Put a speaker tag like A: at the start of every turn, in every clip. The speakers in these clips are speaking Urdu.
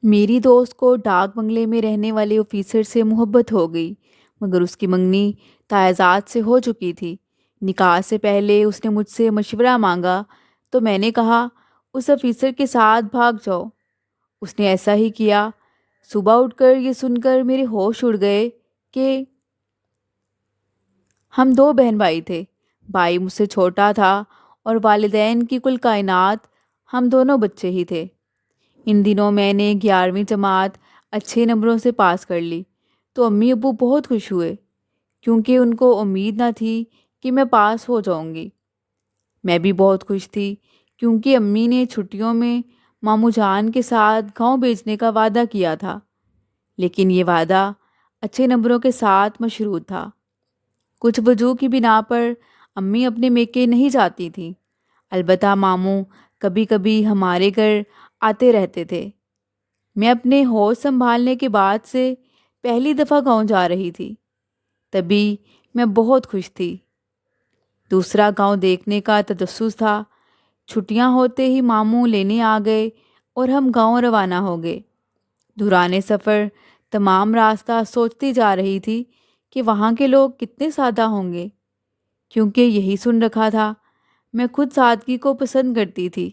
A: میری دوست کو ڈاک بنگلے میں رہنے والے آفیسر سے محبت ہو گئی، مگر اس کی منگنی تائزات سے ہو چکی تھی۔ نکاح سے پہلے اس نے مجھ سے مشورہ مانگا تو میں نے کہا اس آفیسر کے ساتھ بھاگ جاؤ۔ اس نے ایسا ہی کیا۔ صبح اٹھ کر یہ سن کر میرے ہوش اڑ گئے کہ ہم دو بہن بھائی تھے۔ بھائی مجھ سے چھوٹا تھا اور والدین کی کل کائنات ہم دونوں بچے ہی تھے۔ ان دنوں میں نے 11ویں جماعت اچھے نمبروں سے پاس کر لی تو امی ابو بہت خوش ہوئے، کیونکہ ان کو امید نہ تھی کہ میں پاس ہو جاؤں گی۔ میں بھی بہت خوش تھی، کیونکہ امی نے چھٹیوں میں ماموں جان کے ساتھ گاؤں بھیجنے کا وعدہ کیا تھا، لیکن یہ وعدہ اچھے نمبروں کے ساتھ مشروط تھا۔ کچھ وجوہ کی بنا پر امی اپنے میکے نہیں جاتی تھیں، البتہ ماموں کبھی کبھی ہمارے گھر آتے رہتے تھے۔ میں اپنے ہوش سنبھالنے کے بعد سے پہلی دفعہ گاؤں جا رہی تھی، تبھی میں بہت خوش تھی۔ دوسرا گاؤں دیکھنے کا تجسس تھا۔ چھٹیاں ہوتے ہی ماموں لینے آ گئے اور ہم گاؤں روانہ ہو گئے۔ دوران سفر تمام راستہ سوچتی جا رہی تھی کہ وہاں کے لوگ کتنے سادہ ہوں گے، کیونکہ یہی سن رکھا تھا۔ میں خود سادگی کو پسند کرتی تھی،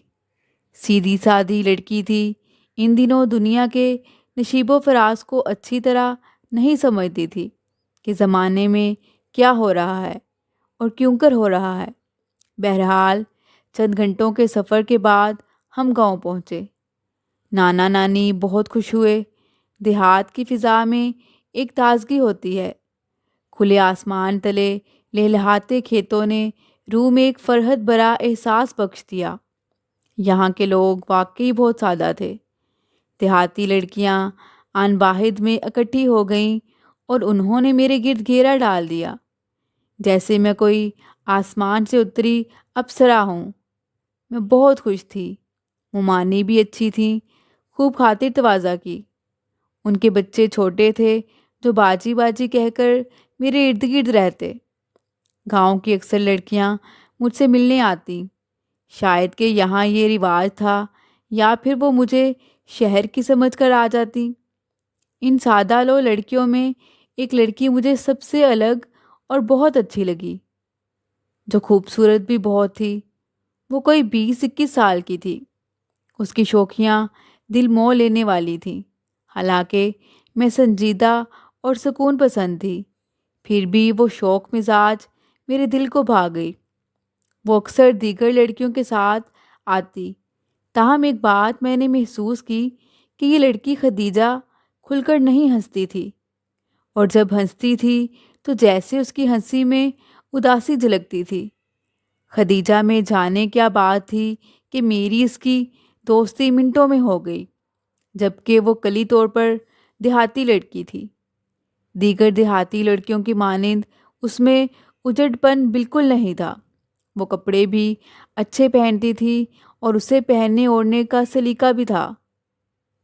A: سیدھی سادھی لڑکی تھی۔ ان دنوں دنیا کے نشیب و فراز کو اچھی طرح نہیں سمجھتی تھی کہ زمانے میں کیا ہو رہا ہے اور کیوں کر ہو رہا ہے۔ بہرحال چند گھنٹوں کے سفر کے بعد ہم گاؤں پہنچے۔ نانا نانی بہت خوش ہوئے۔ دیہات کی فضا میں ایک تازگی ہوتی ہے۔ کھلے آسمان تلے لہلہاتے کھیتوں نے روح میں ایک فرحت بھرا احساس بخش دیا۔ یہاں کے لوگ واقعی بہت سادہ تھے۔ دیہاتی لڑکیاں آن واحد میں اکٹھی ہو گئیں اور انہوں نے میرے گرد گھیرا ڈال دیا، جیسے میں کوئی آسمان سے اتری اپسرا ہوں۔ میں بہت خوش تھی۔ ممانی بھی اچھی تھیں، خوب خاطر تواضع کی۔ ان کے بچے چھوٹے تھے جو باجی باجی کہہ کر میرے ارد گرد رہتے۔ گاؤں کی اکثر لڑکیاں مجھ سے ملنے آتیں، شاید کہ یہاں یہ رواج تھا، یا پھر وہ مجھے شہر کی سمجھ کر آ جاتی۔ ان سادہ لو لڑکیوں میں ایک لڑکی مجھے سب سے الگ اور بہت اچھی لگی، جو خوبصورت بھی بہت تھی۔ وہ کوئی 20-21 سال کی تھی۔ اس کی شوخیاں دل مو لینے والی تھیں۔ حالانکہ میں سنجیدہ اور سکون پسند تھی، پھر بھی وہ شوخ مزاج میرے دل کو بھا گئی۔ وہ اکثر دیگر لڑکیوں کے ساتھ آتی، تاہم ایک بات میں نے محسوس کی کہ یہ لڑکی خدیجہ کھل کر نہیں ہنستی تھی، اور جب ہنستی تھی تو جیسے اس کی ہنسی میں اداسی جھلکتی تھی۔ خدیجہ میں جانے کیا بات تھی کہ میری اس کی دوستی منٹوں میں ہو گئی، جبکہ وہ کلی طور پر دیہاتی لڑکی تھی۔ دیگر دیہاتی لڑکیوں کی مانند اس میں اجڑ پن بالکل نہیں تھا۔ وہ کپڑے بھی اچھے پہنتی تھی اور اسے پہننے اوڑھنے کا سلیقہ بھی تھا۔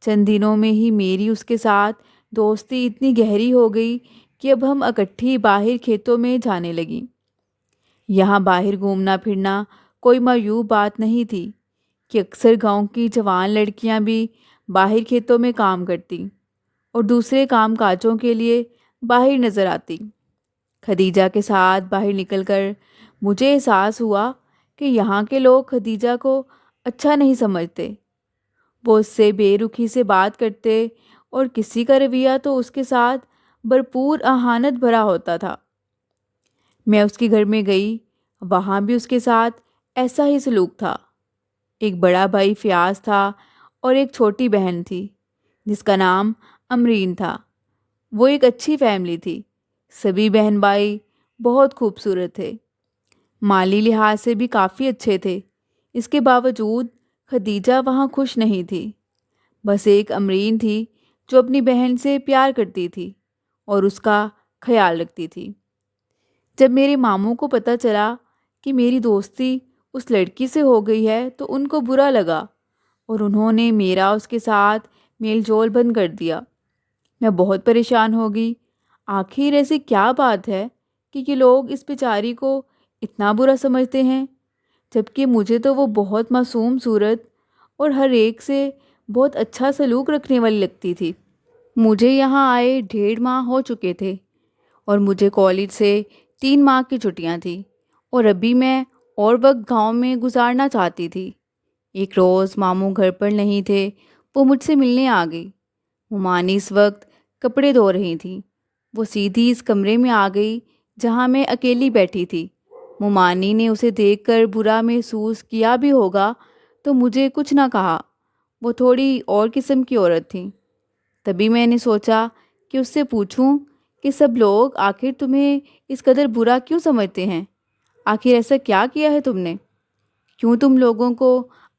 A: چند دنوں میں ہی میری اس کے ساتھ دوستی اتنی گہری ہو گئی کہ اب ہم اکٹھی باہر کھیتوں میں جانے لگیں۔ یہاں باہر گھومنا پھرنا کوئی معیوب بات نہیں تھی کہ اکثر گاؤں کی جوان لڑکیاں بھی باہر کھیتوں میں کام کرتی اور دوسرے کام کاجوں کے لیے باہر نظر آتی۔ خدیجہ کے ساتھ باہر نکل کر مجھے احساس ہوا کہ یہاں کے لوگ خدیجہ کو اچھا نہیں سمجھتے۔ وہ اس سے بے رخی سے بات کرتے اور کسی کا رویہ تو اس کے ساتھ بھرپور اہانت بھرا ہوتا تھا۔ میں اس کے گھر میں گئی، وہاں بھی اس کے ساتھ ایسا ہی سلوک تھا۔ ایک بڑا بھائی فیاض تھا اور ایک چھوٹی بہن تھی جس کا نام امرین تھا۔ وہ ایک اچھی فیملی تھی۔ سبھی بہن بھائی بہت خوبصورت تھے، مالی لحاظ سے بھی کافی اچھے تھے۔ اس کے باوجود خدیجہ وہاں خوش نہیں تھی۔ بس ایک امرین تھی جو اپنی بہن سے پیار کرتی تھی اور اس کا خیال رکھتی تھی۔ جب میرے ماموں کو پتہ چلا کہ میری دوستی اس لڑکی سے ہو گئی ہے تو ان کو برا لگا اور انہوں نے میرا اس کے ساتھ میل جول بند کر دیا۔ میں بہت پریشان ہو گئی۔ آخر ایسی کیا بات ہے کہ یہ لوگ اس بیچاری کو اتنا برا سمجھتے ہیں، جبکہ مجھے تو وہ بہت معصوم صورت اور ہر ایک سے بہت اچھا سلوک رکھنے والی لگتی تھی۔ مجھے یہاں آئے 1.5 ماہ ہو چکے تھے اور مجھے کالج سے 3 ماہ کی چھٹیاں تھیں، اور ابھی میں اور وقت گاؤں میں گزارنا چاہتی تھی۔ ایک روز ماموں گھر پر نہیں تھے، وہ مجھ سے ملنے آ گئی۔ ممانی اس وقت کپڑے دھو رہی تھیں۔ وہ سیدھی اس کمرے میں آ گئی جہاں میں اکیلی بیٹھی تھی۔ ممانی نے اسے دیکھ کر برا محسوس کیا بھی ہوگا تو مجھے کچھ نہ کہا۔ وہ تھوڑی اور قسم کی عورت تھی۔ تبھی میں نے سوچا کہ اس سے پوچھوں کہ سب لوگ آخر تمہیں اس قدر برا کیوں سمجھتے ہیں؟ آخر ایسا کیا کیا ہے تم نے؟ کیوں تم لوگوں کو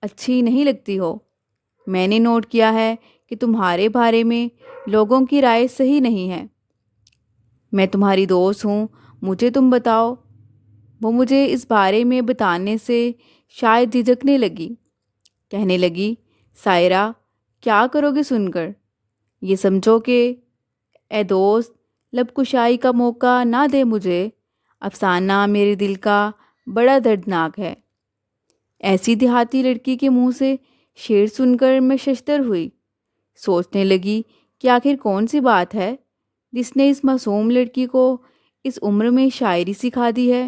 A: اچھی نہیں لگتی ہو؟ میں نے نوٹ کیا ہے کہ تمہارے بارے میں لوگوں کی رائے صحیح نہیں ہے۔ میں تمہاری دوست ہوں، مجھے تم بتاؤ۔ وہ مجھے اس بارے میں بتانے سے شاید جھجکنے لگی۔ کہنے لگی، سائرہ، کیا کرو گے سن کر؟ یہ سمجھو کہ اے دوست، لب کشائی کا موقع نہ دے مجھے، افسانہ میرے دل کا بڑا دردناک ہے۔ ایسی دیہاتی لڑکی کے منہ سے شعر سن کر میں ششدر ہوئی۔ سوچنے لگی کہ آخر کون سی بات ہے جس نے اس معصوم لڑکی کو اس عمر میں شاعری سکھا دی ہے۔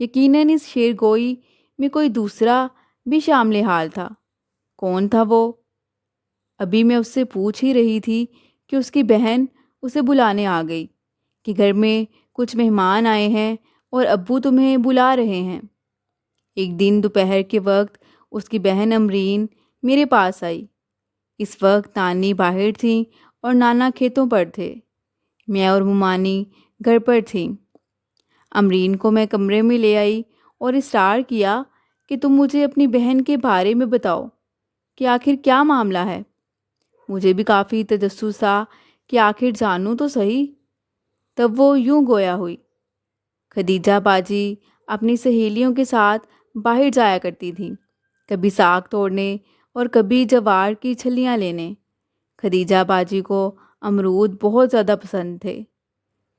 A: یقیناً اس شعر گوئی میں کوئی دوسرا بھی شامل حال تھا۔ کون تھا وہ؟ ابھی میں اس سے پوچھ ہی رہی تھی کہ اس کی بہن اسے بلانے آ گئی کہ گھر میں کچھ مہمان آئے ہیں اور ابو تمہیں بلا رہے ہیں۔ ایک دن دوپہر کے وقت اس کی بہن امرین میرے پاس آئی۔ اس وقت نانی باہر تھیں اور نانا کھیتوں پر تھے۔ میں اور ممانی گھر پر تھیں۔ امرین کو میں کمرے میں لے آئی اور اصرار کیا کہ تم مجھے اپنی بہن کے بارے میں بتاؤ کہ آخر کیا معاملہ ہے۔ مجھے بھی کافی تجسس تھا کہ آخر جانوں تو صحیح۔ تب وہ یوں گویا ہوئی، خدیجہ باجی اپنی سہیلیوں کے ساتھ باہر جایا کرتی تھیں، کبھی ساگ توڑنے اور کبھی جوار کی چھلیاں لینے۔ خدیجہ باجی کو امرود بہت زیادہ پسند تھے۔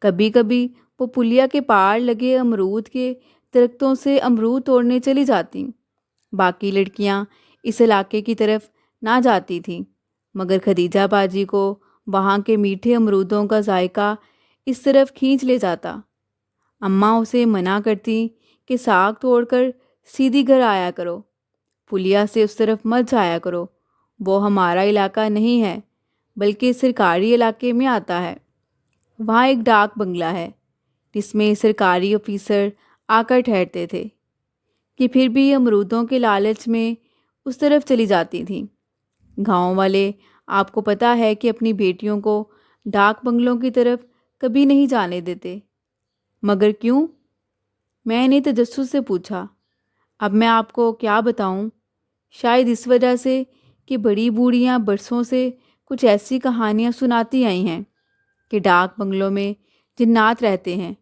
A: کبھی کبھی وہ پلیا کے پار لگے امرود کے درختوں سے امرود توڑنے چلی جاتی۔ باقی لڑکیاں اس علاقے کی طرف نہ جاتی تھیں، مگر خدیجہ باجی کو وہاں کے میٹھے امرودوں کا ذائقہ اس طرف کھینچ لے جاتا۔ اماں اسے منع کرتی کہ ساگ توڑ کر سیدھی گھر آیا کرو، پلیا سے اس طرف مت جایا کرو، وہ ہمارا علاقہ نہیں ہے بلکہ سرکاری علاقے میں آتا ہے۔ وہاں ایک ڈاک بنگلہ ہے جس میں سرکاری آفیسر آ کر ٹھہرتے تھے، کہ پھر بھی امرودوں کے لالچ میں اس طرف چلی جاتی تھیں۔ گاؤں والے، آپ کو پتہ ہے کہ اپنی بیٹیوں کو ڈاک بنگلوں کی طرف کبھی نہیں جانے دیتے۔ مگر کیوں؟ میں نے تجسس سے پوچھا۔ اب میں آپ کو کیا بتاؤں؟ شاید اس وجہ سے کہ بڑی بوڑھیاں برسوں سے کچھ ایسی کہانیاں سناتی آئی ہیں کہ ڈاک بنگلوں میں جنات رہتے ہیں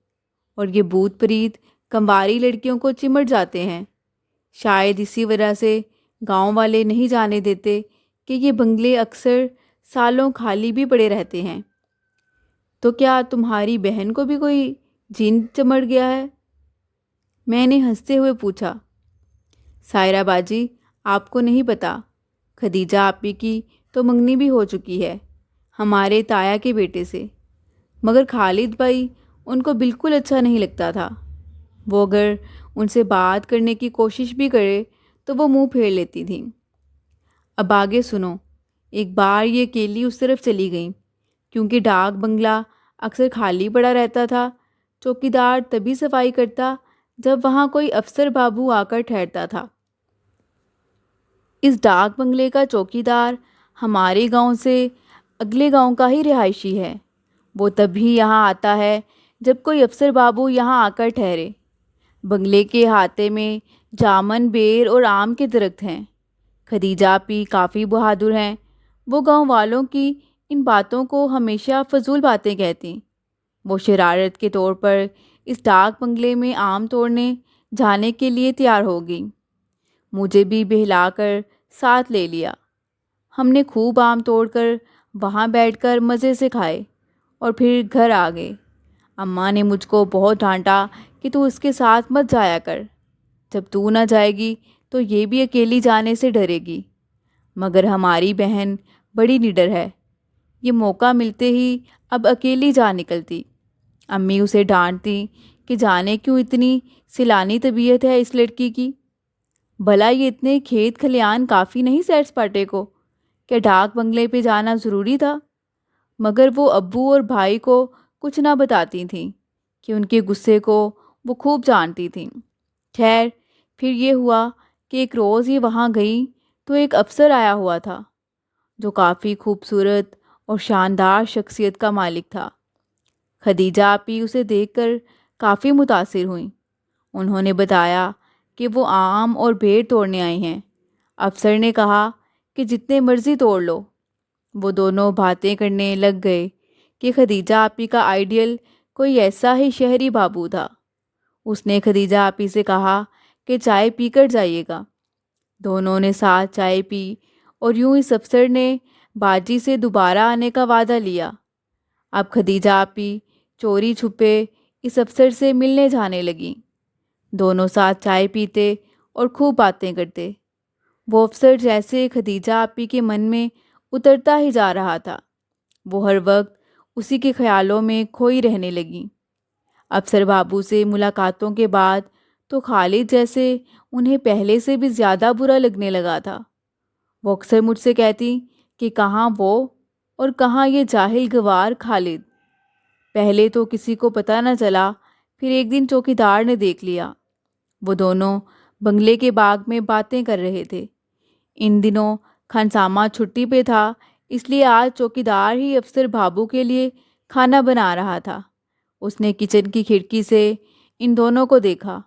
A: اور یہ بھوت پریت کنواری لڑکیوں کو چمٹ جاتے ہیں۔ شاید اسی وجہ سے گاؤں والے نہیں جانے دیتے کہ یہ بنگلے اکثر سالوں خالی بھی پڑے رہتے ہیں۔ تو کیا تمہاری بہن کو بھی کوئی جن چمٹ گیا ہے؟ میں نے ہنستے ہوئے پوچھا۔ سائرہ باجی، آپ کو نہیں پتہ، خدیجہ آپی کی تو منگنی بھی ہو چکی ہے ہمارے تایا کے بیٹے سے، مگر خالد بھائی ان کو بالکل اچھا نہیں لگتا تھا۔ وہ اگر ان سے بات کرنے کی کوشش بھی کرے تو وہ منہ پھیر لیتی تھیں۔ اب آگے سنو۔ ایک بار یہ اکیلی اس طرف چلی گئیں، کیونکہ ڈاک بنگلہ اکثر خالی پڑا رہتا تھا۔ چوکیدار تبھی صفائی کرتا جب وہاں کوئی افسر بابو آ کر ٹھہرتا تھا۔ اس ڈاک بنگلے کا چوکیدار ہمارے گاؤں سے اگلے گاؤں کا ہی رہائشی ہے۔ وہ تبھی یہاں آتا ہے جب کوئی افسر بابو یہاں آ کر ٹھہرے۔ بنگلے کے احاطے میں جامن، بیر اور آم کے درخت ہیں۔ خدیجہ آپی کافی بہادر ہیں۔ وہ گاؤں والوں کی ان باتوں کو ہمیشہ فضول باتیں کہتی۔ وہ شرارت کے طور پر اس ڈاک بنگلے میں آم توڑنے جانے کے لیے تیار ہو گئی۔ مجھے بھی بہلا کر ساتھ لے لیا۔ ہم نے خوب آم توڑ کر وہاں بیٹھ کر مزے سے کھائے اور پھر گھر آ گئے۔ اماں نے مجھ کو بہت ڈانٹا کہ تو اس کے ساتھ مت جایا کر، جب تو نہ جائے گی تو یہ بھی اکیلی جانے سے ڈرے گی۔ مگر ہماری بہن بڑی نڈر ہے، یہ موقع ملتے ہی اب اکیلی جا نکلتی۔ امی اسے ڈانٹتی کہ جانے کیوں اتنی سیلانی طبیعت ہے اس لڑکی کی، بھلا یہ اتنے کھیت کھلیان کافی نہیں سیر سپاٹے کو، کہ ڈاک بنگلے پہ جانا ضروری تھا؟ مگر وہ ابو اور بھائی کو کچھ نہ بتاتی تھیں کہ ان کے غصے کو وہ خوب جانتی تھیں۔ خیر، پھر یہ ہوا کہ ایک روز یہ وہاں گئی تو ایک افسر آیا ہوا تھا جو کافی خوبصورت اور شاندار شخصیت کا مالک تھا۔ خدیجہ آپی اسے دیکھ کر کافی متاثر ہوئیں۔ انہوں نے بتایا کہ وہ آم اور بیر توڑنے آئی ہیں۔ افسر نے کہا کہ جتنے مرضی توڑ لو۔ وہ دونوں باتیں کرنے لگ گئے کہ خدیجہ آپی کا آئیڈیل کوئی ایسا ہی شہری بابو تھا۔ اس نے خدیجہ آپی سے کہا کہ چائے پی کر جائیے گا۔ دونوں نے ساتھ چائے پی اور یوں اس افسر نے باجی سے دوبارہ آنے کا وعدہ لیا۔ اب خدیجہ آپی چوری چھپے اس افسر سے ملنے جانے لگیں۔ دونوں ساتھ چائے پیتے اور خوب باتیں کرتے۔ وہ افسر جیسے خدیجہ آپی کے من میں اترتا ہی جا رہا تھا، وہ ہر وقت اسی کے خیالوں میں کھوئی رہنے لگیں۔ افسر بابو سے ملاقاتوں کے بعد تو خالد جیسے انہیں پہلے سے بھی زیادہ برا لگنے لگا تھا۔ وہ اکثر مجھ سے کہتی کہ کہاں وہ اور کہاں یہ جاہل گوار خالد۔ پہلے تو کسی کو پتہ نہ چلا، پھر ایک دن چوکیدار نے دیکھ لیا۔ وہ دونوں بنگلے کے باغ میں باتیں کر رہے تھے۔ ان دنوں خانسامہ چھٹی پہ تھا، اس لیے آج چوکیدار ہی افسر بابو کے لیے کھانا بنا رہا تھا۔ اس نے کچن کی کھڑکی سے ان دونوں کو دیکھا،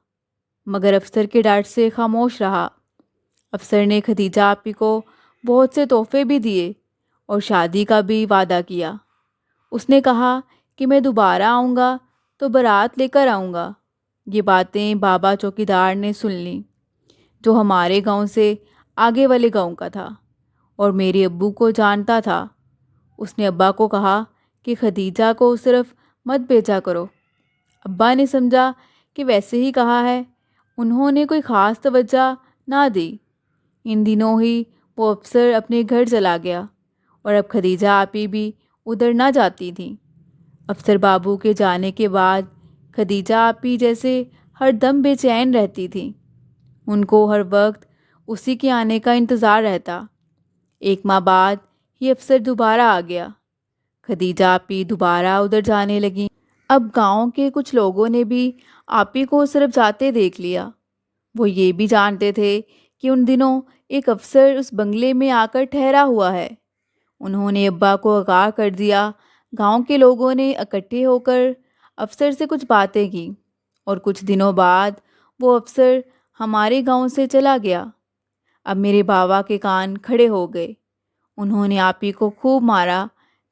A: مگر افسر کے ڈر سے خاموش رہا۔ افسر نے خدیجہ آپی کو بہت سے تحفے بھی دیے اور شادی کا بھی وعدہ کیا۔ اس نے کہا کہ میں دوبارہ آؤں گا تو بارات لے کر آؤں گا۔ یہ باتیں بابا چوکیدار نے سن لیں، جو ہمارے گاؤں سے آگے والے گاؤں کا تھا اور میرے ابو کو جانتا تھا۔ اس نے ابا کو کہا کہ خدیجہ کو صرف مت بھیجا کرو۔ ابا نے سمجھا کہ ویسے ہی کہا ہے، انہوں نے کوئی خاص توجہ نہ دی۔ ان دنوں ہی وہ افسر اپنے گھر چلا گیا اور اب خدیجہ آپی بھی ادھر نہ جاتی تھیں۔ افسر بابو کے جانے کے بعد خدیجہ آپی جیسے ہر دم بے چین رہتی تھیں۔ ان کو ہر وقت اسی کے آنے کا انتظار رہتا۔ ایک ماہ بعد یہ افسر دوبارہ آ گیا۔ خدیجہ آپی دوبارہ ادھر جانے لگیں۔ اب گاؤں کے کچھ لوگوں نے بھی آپی کو صرف جاتے دیکھ لیا۔ وہ یہ بھی جانتے تھے کہ ان دنوں ایک افسر اس بنگلے میں آ کر ٹھہرا ہوا ہے۔ انہوں نے ابا کو آگاہ کر دیا۔ گاؤں کے لوگوں نے اکٹھے ہو کر افسر سے کچھ باتیں کی اور کچھ دنوں بعد وہ افسر ہمارے گاؤں سے چلا گیا۔ اب میرے بابا کے کان کھڑے ہو گئے۔ انہوں نے آپی کو خوب مارا،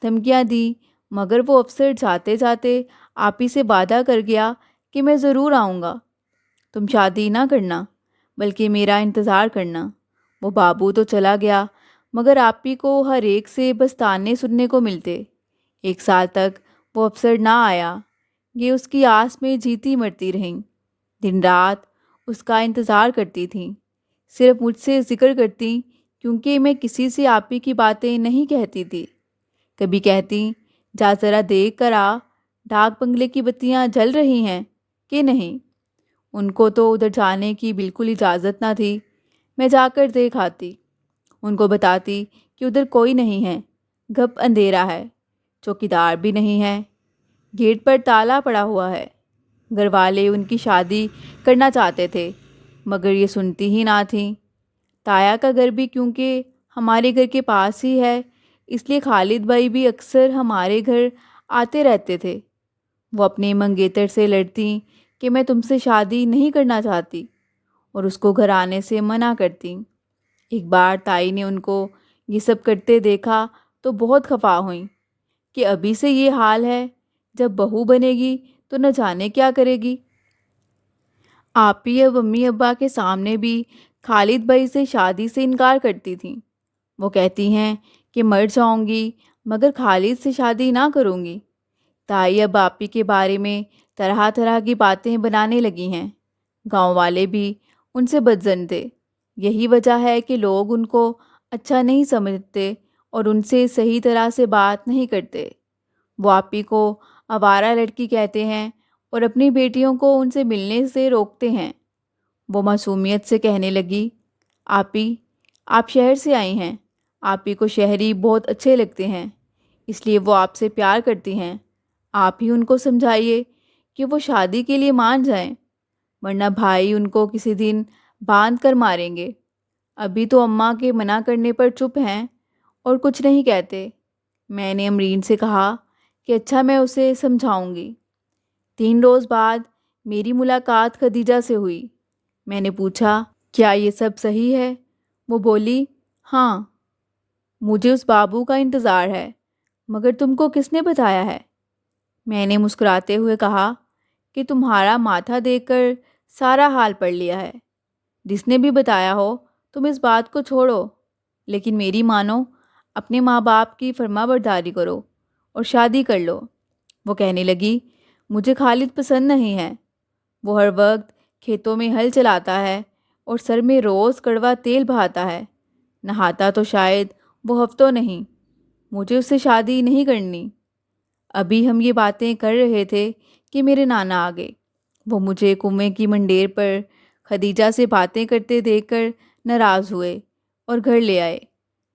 A: دھمکیاں دی، مگر وہ افسر جاتے جاتے آپی سے وعدہ کر گیا کہ میں ضرور آؤں گا، تم شادی نہ کرنا بلکہ میرا انتظار کرنا۔ وہ بابو تو چلا گیا، مگر آپی کو ہر ایک سے بس تانے سننے کو ملتے۔ 1 سال تک وہ افسر نہ آیا۔ یہ اس کی آس میں جیتی مرتی رہیں۔ دن رات اس کا انتظار کرتی تھیں، صرف مجھ سے ذکر کرتی کیونکہ میں کسی سے آپی کی باتیں نہیں کہتی تھی۔ کبھی کہتی، جا ذرا دیکھ کر آ، ڈاک بنگلے کی بتیاں جل رہی ہیں کہ نہیں۔ ان کو تو ادھر جانے کی بالکل اجازت نہ تھی۔ میں جا کر دیکھ آتی، ان کو بتاتی کہ ادھر کوئی نہیں ہے، گھپ اندھیرا ہے، چوکیدار بھی نہیں ہے، گیٹ پر تالا پڑا ہوا ہے۔ گھر والے ان کی شادی کرنا چاہتے تھے، مگر یہ سنتی ہی نہ تھیں۔ تایا کا گھر بھی کیونکہ ہمارے گھر کے پاس ہی ہے، اس لیے خالد بھائی بھی اکثر ہمارے گھر آتے رہتے تھے۔ وہ اپنے منگیتر سے لڑتی کہ میں تم سے شادی نہیں کرنا چاہتی اور اس کو گھر آنے سے منع کرتی۔ ایک بار تائی نے ان کو یہ سب کرتے دیکھا تو بہت خفا ہوئیں کہ ابھی سے یہ حال ہے، جب بہو بنے گی تو نہ جانے کیا کرے گی۔ آپی اب امی ابا کے سامنے بھی خالد بھائی سے شادی سے انکار کرتی تھیں۔ وہ کہتی ہیں کہ مر جاؤں گی مگر خالد سے شادی نہ کروں گی۔ تائی اب آپی کے بارے میں طرح طرح کی باتیں بنانے لگی ہیں۔ گاؤں والے بھی ان سے بدظن تھے۔ یہی وجہ ہے کہ لوگ ان کو اچھا نہیں سمجھتے اور ان سے صحیح طرح سے بات نہیں کرتے۔ وہ آپی کو آوارہ لڑکی کہتے ہیں اور اپنی بیٹیوں کو ان سے ملنے سے روکتے ہیں۔ وہ معصومیت سے کہنے لگی، آپی، آپ شہر سے آئی ہیں، آپی کو شہری بہت اچھے لگتے ہیں، اس لیے وہ آپ سے پیار کرتی ہیں۔ آپ ہی ان کو سمجھائیے کہ وہ شادی کے لیے مان جائیں، ورنہ بھائی ان کو کسی دن باندھ کر ماریں گے۔ ابھی تو اماں کے منع کرنے پر چپ ہیں اور کچھ نہیں کہتے۔ میں نے امرین سے کہا کہ اچھا، میں اسے سمجھاؤں گی۔ 3 روز بعد میری ملاقات خدیجہ سے ہوئی۔ میں نے پوچھا، کیا یہ سب صحیح ہے؟ وہ بولی، ہاں، مجھے اس بابو کا انتظار ہے، مگر تم کو کس نے بتایا ہے؟ میں نے مسکراتے ہوئے کہا کہ تمہارا ماتھا دیکھ کر سارا حال پڑھ لیا ہے۔ جس نے بھی بتایا ہو، تم اس بات کو چھوڑو، لیکن میری مانو، اپنے ماں باپ کی فرما برداری کرو اور شادی کر لو۔ وہ کہنے لگی، مجھے خالد پسند نہیں ہے۔ وہ ہر وقت کھیتوں میں ہل چلاتا ہے اور سر میں روز کڑوا تیل بہاتا ہے، نہاتا تو شاید وہ ہفتوں نہیں۔ مجھے اس سے شادی نہیں کرنی۔ ابھی ہم یہ باتیں کر رہے تھے کہ میرے نانا آ گئے۔ وہ مجھے کنویں کی منڈیر پر خدیجہ سے باتیں کرتے دیکھ کر ناراض ہوئے اور گھر لے آئے۔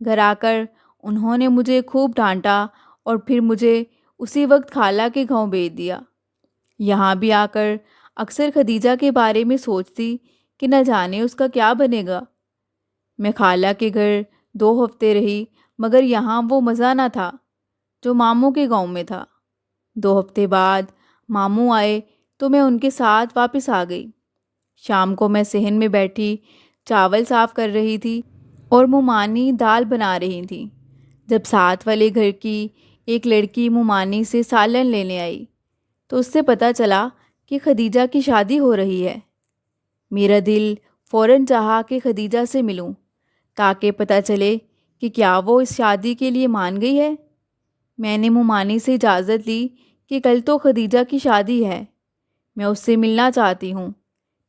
A: گھر آ کر انہوں نے مجھے خوب ڈانٹا اور پھر مجھے اسی وقت خالہ کے گھروں بھیج دیا۔ یہاں بھی آ کر اکثر خدیجہ کے بارے میں سوچتی کہ نہ جانے اس کا کیا بنے گا۔ میں خالہ کے گھر 2 ہفتے رہی، مگر یہاں وہ مزہ نہ تھا جو ماموں کے گاؤں میں تھا۔ 2 ہفتے بعد ماموں آئے تو میں ان کے ساتھ واپس آ گئی۔ شام کو میں صحن میں بیٹھی چاول صاف کر رہی تھی اور مومانی دال بنا رہی تھی، جب ساتھ والے گھر کی ایک لڑکی مومانی سے سالن لینے آئی تو اس سے پتہ چلا کہ خدیجہ کی شادی ہو رہی ہے۔ میرا دل فوراً چاہا کہ خدیجہ سے ملوں تاکہ پتہ چلے کہ کیا وہ اس شادی کے لیے مان گئی ہے۔ میں نے مومانی سے اجازت لی کہ کل تو خدیجہ کی شادی ہے، میں اس سے ملنا چاہتی ہوں،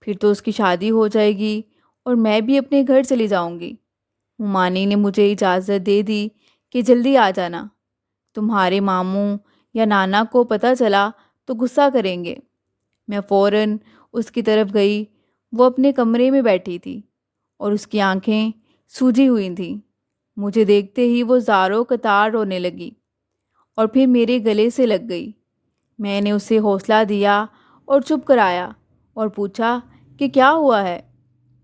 A: پھر تو اس کی شادی ہو جائے گی اور میں بھی اپنے گھر چلی جاؤں گی۔ مومانی نے مجھے اجازت دے دی کہ جلدی آ جانا، تمہارے ماموں یا نانا کو پتہ چلا تو غصہ کریں گے۔ میں فوراً اس کی طرف گئی۔ وہ اپنے کمرے میں بیٹھی تھی اور اس کی آنکھیں سوجی ہوئی تھیں۔ مجھے دیکھتے ہی وہ زاروں قطار رونے لگی اور پھر میرے گلے سے لگ گئی۔ میں نے اسے حوصلہ دیا اور چپ کرایا اور پوچھا کہ کیا ہوا ہے؟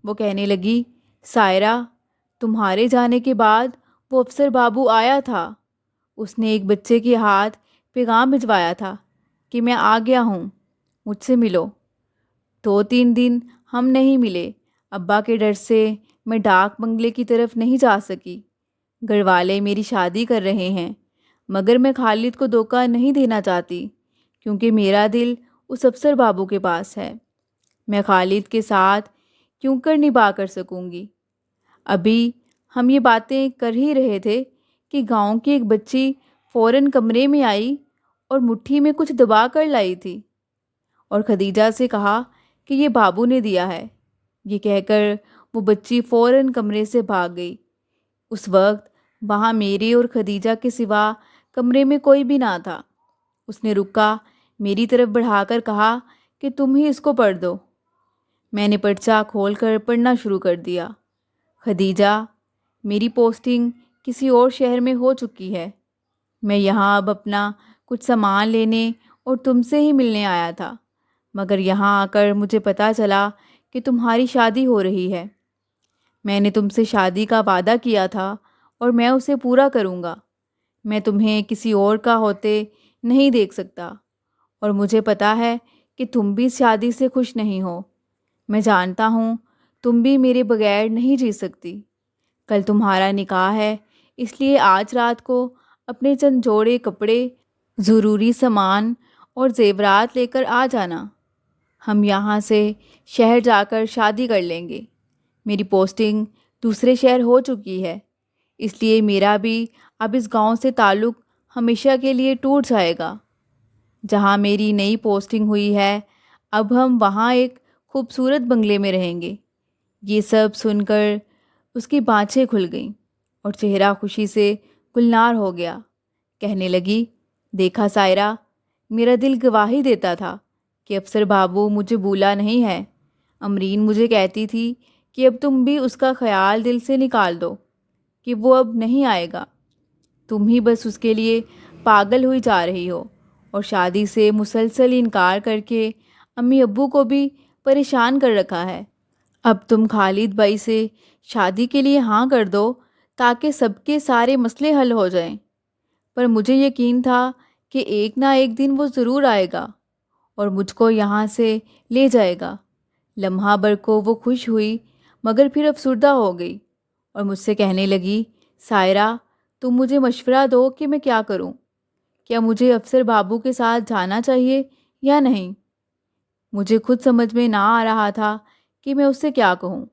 A: وہ کہنے لگی، سائرہ، تمہارے جانے کے بعد وہ افسر بابو آیا تھا۔ اس نے ایک بچے کے ہاتھ پیغام بھجوایا تھا کہ میں آ گیا ہوں، مجھ سے ملو۔ 2-3 دن ہم نہیں ملے۔ ابا کے ڈر سے میں ڈاک بنگلے کی طرف نہیں جا سکی۔ گھر والے میری شادی کر رہے ہیں، مگر میں خالد کو دھوکہ نہیں دینا چاہتی کیونکہ میرا دل اس افسر بابو کے پاس ہے۔ میں خالد کے ساتھ کیوں کر نبھا کر سکوں گی؟ ابھی ہم یہ باتیں کر ہی رہے تھے کہ گاؤں کی ایک بچی فوراً کمرے میں آئی اور مٹھی میں کچھ دبا کر لائی تھی اور خدیجہ سے کہا کہ یہ بابو نے دیا ہے۔ یہ کہہ کر وہ بچی فوراً کمرے سے بھاگ گئی۔ اس وقت وہاں میرے اور خدیجہ کے سوا کمرے میں کوئی بھی نہ تھا۔ اس نے رکا میری طرف بڑھا کر کہا کہ تم ہی اس کو پڑھ دو۔ میں نے پرچہ کھول کر پڑھنا شروع کر دیا۔ خدیجہ، میری پوسٹنگ کسی اور شہر میں ہو چکی ہے۔ میں یہاں اب اپنا کچھ سامان لینے اور تم سے ہی ملنے آیا تھا، مگر یہاں آ کر مجھے پتہ چلا کہ تمہاری شادی ہو رہی ہے۔ میں نے تم سے شادی کا وعدہ کیا تھا اور میں اسے پورا کروں گا۔ میں تمہیں کسی اور کا ہوتے نہیں دیکھ سکتا اور مجھے پتہ ہے کہ تم بھی اس شادی سے خوش نہیں ہو۔ میں جانتا ہوں تم بھی میرے بغیر نہیں جی سکتی۔ کل تمہارا نکاح ہے، اس لیے آج رات کو اپنے چند جوڑے کپڑے، ضروری سامان اور زیورات لے کر آ جانا۔ ہم یہاں سے شہر جا کر شادی کر لیں گے۔ میری پوسٹنگ دوسرے شہر ہو چکی ہے، اس لیے میرا بھی اب اس گاؤں سے تعلق ہمیشہ کے لیے ٹوٹ جائے گا۔ جہاں میری نئی پوسٹنگ ہوئی ہے، اب ہم وہاں ایک خوبصورت بنگلے میں رہیں گے۔ یہ سب سن کر اس کی بانچیں کھل گئیں اور چہرہ خوشی سے گلنار ہو گیا۔ کہنے لگی، دیکھا سائرہ، میرا دل گواہی دیتا تھا کہ افسر بابو مجھے بھولا نہیں ہے۔ امرین مجھے کہتی تھی کہ اب تم بھی اس کا خیال دل سے نکال دو کہ وہ اب نہیں آئے گا، تم ہی بس اس کے لیے پاگل ہوئی جا رہی ہو، اور شادی سے مسلسل انکار کر کے امی ابو کو بھی پریشان کر رکھا ہے۔ اب تم خالد بھائی سے شادی کے لیے ہاں کر دو تاکہ سب کے سارے مسئلے حل ہو جائیں۔ پر مجھے یقین تھا کہ ایک نہ ایک دن وہ ضرور آئے گا اور مجھ کو یہاں سے لے جائے گا۔ لمحہ بھر کو وہ خوش ہوئی مگر پھر افسردہ ہو گئی اور مجھ سے کہنے لگی، سائرہ، تم مجھے مشورہ دو کہ میں کیا کروں؟ کیا مجھے افسر بابو کے ساتھ جانا چاہیے یا نہیں؟ مجھے خود سمجھ میں نہ آ رہا تھا کہ میں اس سے کیا کہوں۔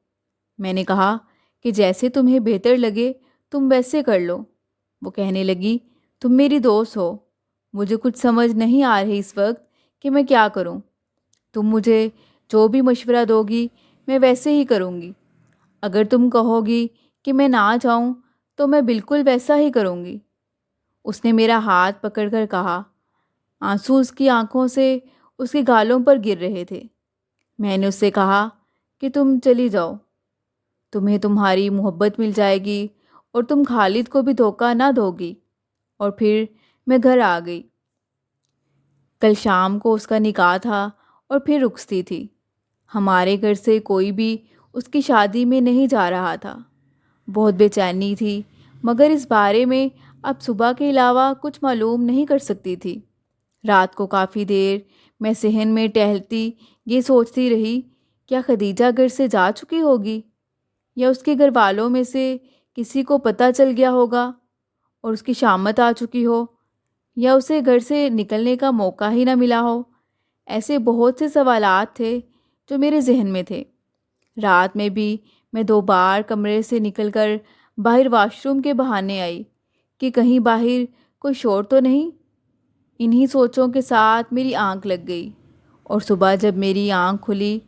A: میں نے کہا کہ جیسے تمہیں بہتر لگے تم ویسے کر لو۔ وہ کہنے لگی، تم میری دوست ہو، مجھے کچھ سمجھ نہیں آ رہی اس وقت کہ میں کیا کروں۔ تم مجھے جو بھی مشورہ دو گی میں ویسے ہی کروں گی۔ اگر تم کہو گی کہ میں نہ جاؤں تو میں بالکل ویسا ہی کروں گی۔ اس نے میرا ہاتھ پکڑ کر کہا۔ آنسو اس کی آنکھوں سے اس کے گالوں پر گر رہے تھے۔ میں نے اس سے کہا کہ تم چلی جاؤ، تمہیں تمہاری محبت مل جائے گی اور تم خالد کو بھی دھوکہ نہ دو گی۔ اور پھر میں گھر آ گئی۔ کل شام کو اس کا نکاح تھا اور پھر رخصتی تھی۔ ہمارے گھر سے کوئی بھی اس کی شادی میں نہیں جا رہا تھا۔ بہت بے چینی تھی مگر اس بارے میں اب صبح کے علاوہ کچھ معلوم نہیں کر سکتی تھی۔ رات کو کافی دیر میں صحن میں ٹہلتی یہ سوچتی رہی، کیا خدیجہ گھر سے جا چکی ہوگی یا اس کے گھر والوں میں سے کسی کو پتہ چل گیا ہوگا اور اس کی شامت آ چکی ہو، یا اسے گھر سے نکلنے کا موقع ہی نہ ملا ہو۔ ایسے بہت سے سوالات تھے جو میرے ذہن میں تھے۔ رات میں بھی میں 2 بار کمرے سے نکل کر باہر واش روم کے بہانے آئی کہ کہیں باہر کوئی شور تو نہیں۔ انہی سوچوں کے ساتھ میری آنکھ لگ گئی اور صبح جب میری آنکھ کھلی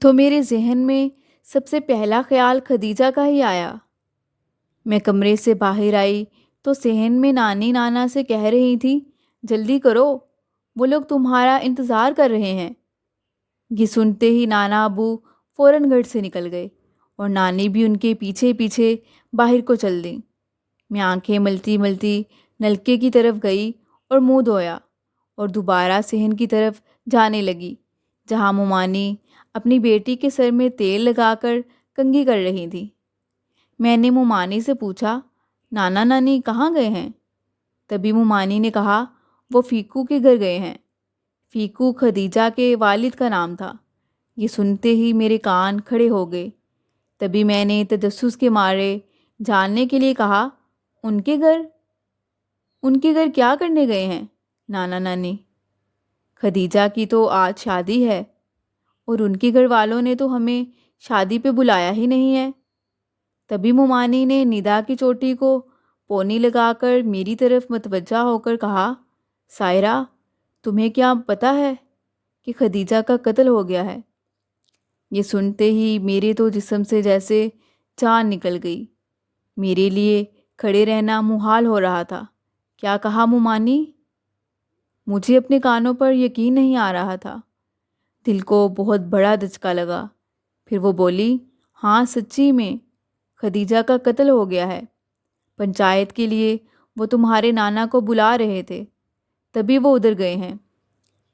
A: تو میرے ذہن میں سب سے پہلا خیال خدیجہ کا ہی آیا۔ میں کمرے سے باہر آئی تو صحن میں نانی نانا سے کہہ رہی تھی، جلدی کرو، وہ لوگ تمہارا انتظار کر رہے ہیں۔ یہ سنتے ہی نانا ابو فوراً گھر سے نکل گئے اور نانی بھی ان کے پیچھے پیچھے باہر کو چل دیں۔ میں آنکھیں ملتی ملتی نلکے کی طرف گئی اور منہ دھویا اور دوبارہ صحن کی طرف جانے لگی جہاں ممانی اپنی بیٹی کے سر میں تیل لگا کر کنگھی کر رہی تھی۔ میں نے ممانی سے پوچھا، نانا نانی کہاں گئے ہیں؟ تبھی ممانی نے کہا، وہ فیکو کے گھر گئے ہیں۔ فیکو خدیجہ کے والد کا نام تھا۔ یہ سنتے ہی میرے کان کھڑے ہو گئے۔ تبھی میں نے تجسس کے مارے جاننے کے لیے کہا، ان کے گھر کیا کرنے گئے ہیں نانا نانی؟ خدیجہ کی تو آج شادی ہے اور ان کے گھر والوں نے تو ہمیں شادی پہ بلایا ہی نہیں ہے۔ تبھی ممانی نے ندا کی چوٹی کو پونی لگا کر میری طرف متوجہ ہو کر کہا، سائرہ، تمہیں کیا پتہ ہے کہ خدیجہ کا قتل ہو گیا ہے؟ یہ سنتے ہی میرے تو جسم سے جیسے جان نکل گئی۔ میرے لیے کھڑے رہنا محال ہو رہا تھا۔ کیا کہا ممانی؟ مجھے اپنے کانوں پر یقین نہیں آ رہا تھا۔ دل کو بہت بڑا دھچکا لگا۔ پھر وہ بولی، ہاں سچی میں خدیجہ کا قتل ہو گیا ہے۔ پنچایت کے لیے وہ تمہارے نانا کو بلا رہے تھے، تبھی وہ ادھر گئے ہیں۔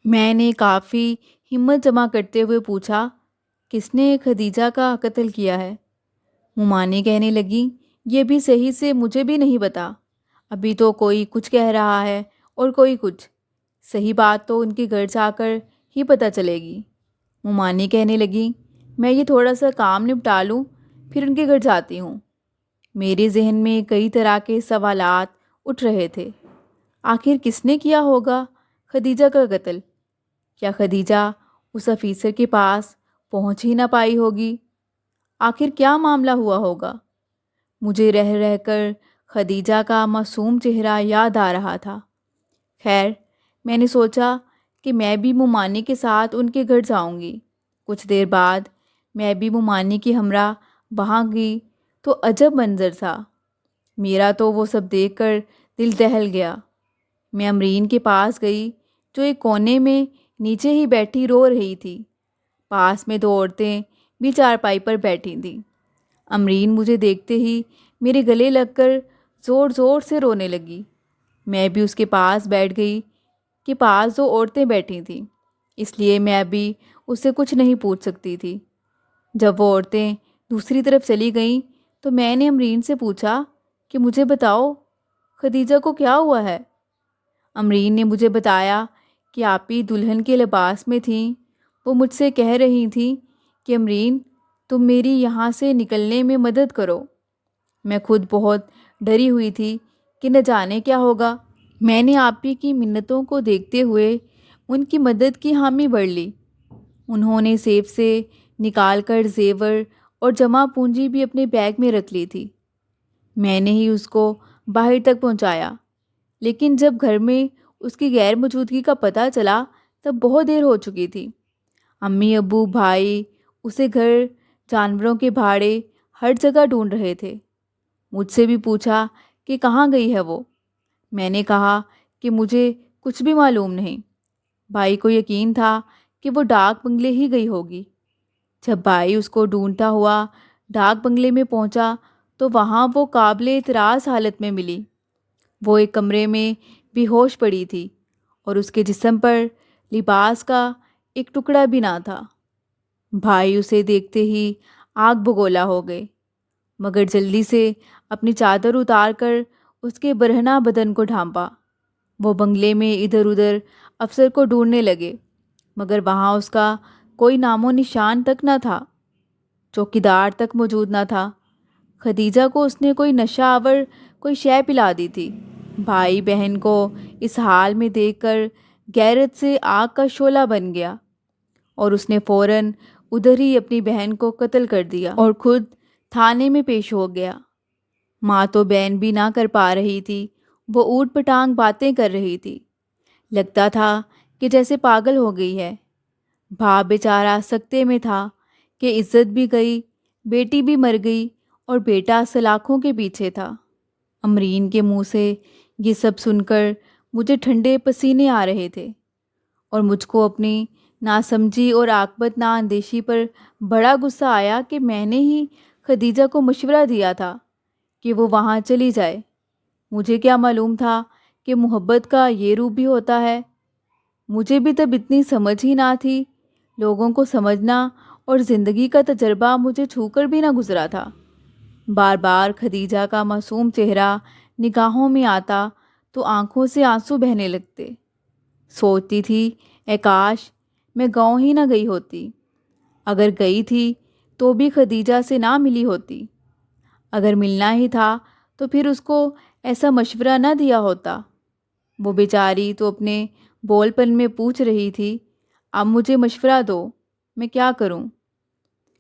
A: میں نے کافی ہمت جمع کرتے ہوئے پوچھا، کس نے خدیجہ کا قتل کیا ہے؟ ممانی کہنے لگی، یہ بھی صحیح سے مجھے بھی نہیں پتا۔ ابھی تو کوئی کچھ کہہ رہا ہے اور کوئی کچھ۔ صحیح بات تو ان کے گھر جا کر ہی پتہ چلے گی۔ ممانی کہنے لگی، میں یہ تھوڑا سا کام نپٹا لوں پھر ان کے گھر جاتی ہوں۔ میرے ذہن میں کئی طرح کے سوالات اٹھ رہے تھے۔ آخر کس نے کیا ہوگا خدیجہ کا قتل؟ کیا خدیجہ اس افیسر کے پاس پہنچ ہی نہ پائی ہوگی؟ آخر کیا معاملہ ہوا ہوگا؟ مجھے رہ رہ کر خدیجہ کا معصوم چہرہ یاد آ رہا تھا۔ خیر، میں نے سوچا کہ میں بھی ممانی کے ساتھ ان کے گھر جاؤں گی۔ کچھ دیر بعد میں بھی ممانی کی ہمراہ وہاں گئی تو عجب منظر تھا۔ میرا تو وہ سب دیکھ کر دل دہل گیا۔ میں امرین کے پاس گئی جو ایک کونے میں نیچے ہی بیٹھی رو رہی تھی۔ پاس میں دو عورتیں بھی چارپائی پر بیٹھی تھیں۔ امرین مجھے دیکھتے ہی میرے گلے لگ کر زور زور سے رونے لگی۔ میں بھی اس کے پاس بیٹھ گئی کہ پاس دو عورتیں بیٹھی تھیں، اس لیے میں ابھی اس سے کچھ نہیں پوچھ سکتی تھی۔ جب وہ عورتیں دوسری طرف چلی گئیں تو میں نے امرین سے پوچھا کہ مجھے بتاؤ خدیجہ کو کیا ہوا ہے؟ امرین نے مجھے بتایا کہ آپی دلہن کے لباس میں تھیں۔ وہ مجھ سے کہہ رہی تھیں کہ امرین تم میری یہاں سے نکلنے میں مدد کرو۔ میں خود بہت ڈری ہوئی تھی کہ نہ جانے کیا ہوگا۔ میں نے آپی کی منتوں کو دیکھتے ہوئے ان کی مدد کی حامی بھر لی۔ انہوں نے سیف سے نکال کر زیور اور جمع پونجی بھی اپنے بیگ میں رکھ لی تھی۔ میں نے ہی اس کو باہر تک پہنچایا، لیکن جب گھر میں اس کی غیر موجودگی کا پتہ چلا تب بہت دیر ہو چکی تھی۔ امی ابو بھائی اسے گھر، جانوروں کے بھاڑے، ہر جگہ ڈھونڈ رہے تھے۔ مجھ سے بھی پوچھا کہ کہاں گئی ہے وہ۔ میں نے کہا کہ مجھے کچھ بھی معلوم نہیں۔ بھائی کو یقین تھا کہ وہ ڈاک بنگلے ہی گئی ہوگی۔ جب بھائی اس کو ڈھونڈتا ہوا ڈاک بنگلے میں پہنچا تو وہاں وہ قابل اعتراض حالت میں ملی۔ وہ ایک کمرے میں بے ہوش پڑی تھی اور اس کے جسم پر لباس کا ایک ٹکڑا بھی نہ تھا۔ بھائی اسے دیکھتے ہی آگ بگولا ہو گئے، مگر جلدی سے اپنی چادر اتار کر اس کے برہنہ بدن کو ڈھانپا۔ وہ بنگلے میں ادھر ادھر افسر کو ڈھونڈنے لگے، مگر وہاں اس کا کوئی نام و نشان تک نہ تھا۔ چوکیدار تک موجود نہ تھا۔ خدیجہ کو اس نے کوئی نشہ آور کوئی شے پلا دی تھی۔ بھائی بہن کو اس حال میں دیکھ کر غیرت سے آگ کا شعلہ بن گیا اور اس نے فوراً ادھر ہی اپنی بہن کو قتل کر دیا اور خود تھانے میں پیش ہو گیا۔ ماں تو بین بھی نہ کر پا رہی تھی، وہ اوٹ پٹانگ باتیں کر رہی تھی۔ لگتا تھا کہ جیسے پاگل ہو گئی ہے۔ بھائی بیچارہ سکتے میں تھا کہ عزت بھی گئی، بیٹی بھی مر گئی اور بیٹا سلاخوں کے پیچھے تھا۔ امرین کے منہ سے یہ سب سن کر مجھے ٹھنڈے پسینے آ رہے تھے اور مجھ کو اپنی ناسمجھی اور عاقبت نااندیشی پر بڑا غصہ آیا کہ میں نے ہی خدیجہ کو مشورہ دیا تھا کہ وہ وہاں چلی جائے۔ مجھے کیا معلوم تھا کہ محبت کا یہ روپ بھی ہوتا ہے۔ مجھے بھی تب اتنی سمجھ ہی نہ تھی۔ لوگوں کو سمجھنا اور زندگی کا تجربہ مجھے چھو کر بھی نہ گزرا تھا۔ بار بار خدیجہ کا معصوم چہرہ نگاہوں میں آتا تو آنکھوں سے آنسو بہنے لگتے۔ سوچتی تھی اے کاش میں گاؤں ہی نہ گئی ہوتی۔ اگر گئی تھی تو بھی خدیجہ سے نہ ملی ہوتی۔ اگر ملنا ہی تھا تو پھر اس کو ایسا مشورہ نہ دیا ہوتا۔ وہ بیچاری تو اپنے بول پن میں پوچھ رہی تھی، اب مجھے مشورہ دو، میں کیا کروں؟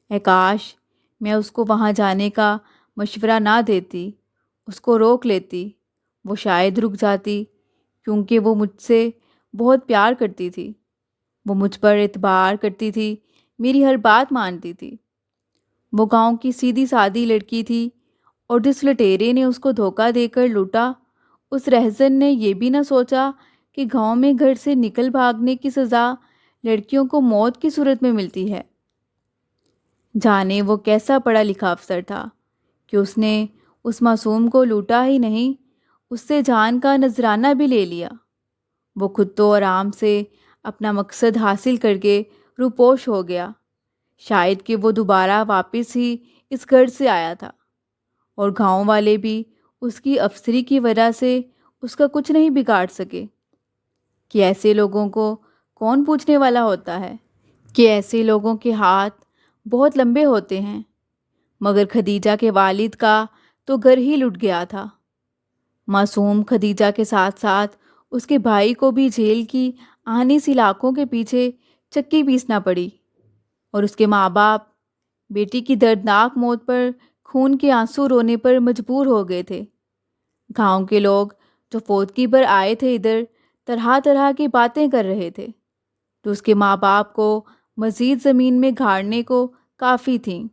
A: اے کاش میں اس کو وہاں جانے کا مشورہ نہ دیتی، اس کو روک لیتی، وہ شاید رک جاتی، کیونکہ وہ مجھ سے بہت پیار کرتی تھی۔ وہ مجھ پر اعتبار کرتی تھی، میری ہر بات مانتی تھی۔ وہ گاؤں کی سیدھی سادی لڑکی تھی اور جس لٹیرے نے اس کو دھوکہ دے کر لوٹا، اس رہزن نے یہ بھی نہ سوچا کہ گاؤں میں گھر سے نکل بھاگنے کی سزا لڑکیوں کو موت کی صورت میں ملتی ہے۔ جانے وہ کیسا پڑھا لکھا افسر تھا کہ اس نے اس معصوم کو لوٹا ہی نہیں، اس سے جان کا نذرانہ بھی لے لیا۔ وہ خود تو آرام سے اپنا مقصد حاصل کر کے روپوش ہو گیا، شاید کہ وہ دوبارہ واپس ہی اس گھر سے آیا تھا، اور گاؤں والے بھی اس کی افسری کی وجہ سے اس کا کچھ نہیں بگاڑ سکے۔ کہ ایسے لوگوں کو کون پوچھنے والا ہوتا ہے، کہ ایسے لوگوں کے ہاتھ بہت لمبے ہوتے ہیں۔ مگر خدیجہ کے والد کا تو گھر ہی لٹ گیا تھا۔ معصوم خدیجہ کے ساتھ ساتھ اس کے بھائی کو بھی جیل کی آہنی سی لاکھوں کے پیچھے چکی پیسنا پڑی، اور اس کے ماں باپ بیٹی کی دردناک موت پر خون کے آنسو رونے پر مجبور ہو گئے تھے۔ گاؤں کے لوگ جو فوتگی پر آئے تھے ادھر طرح طرح کی باتیں کر رہے تھے جو اس کے ماں باپ کو مزید زمین میں گھاڑنے کو کافی تھیں۔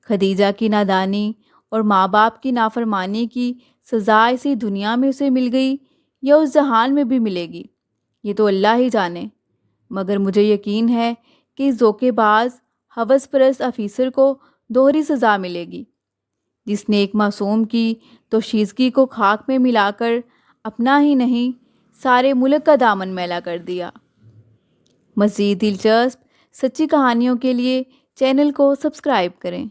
A: خدیجہ کی نادانی اور ماں باپ کی نافرمانی کی سزا اسی دنیا میں اسے مل گئی یا اس جہان میں بھی ملے گی، یہ تو اللہ ہی جانے، مگر مجھے یقین ہے کہ اس دھوکے باز ہوس پرست آفیسر کو دوہری سزا ملے گی، جس نے ایک معصوم کی توشیزگی کو خاک میں ملا کر اپنا ہی نہیں سارے ملک کا دامن میلا کر دیا۔ مزید دلچسپ سچی کہانیوں کے لیے چینل کو سبسکرائب کریں۔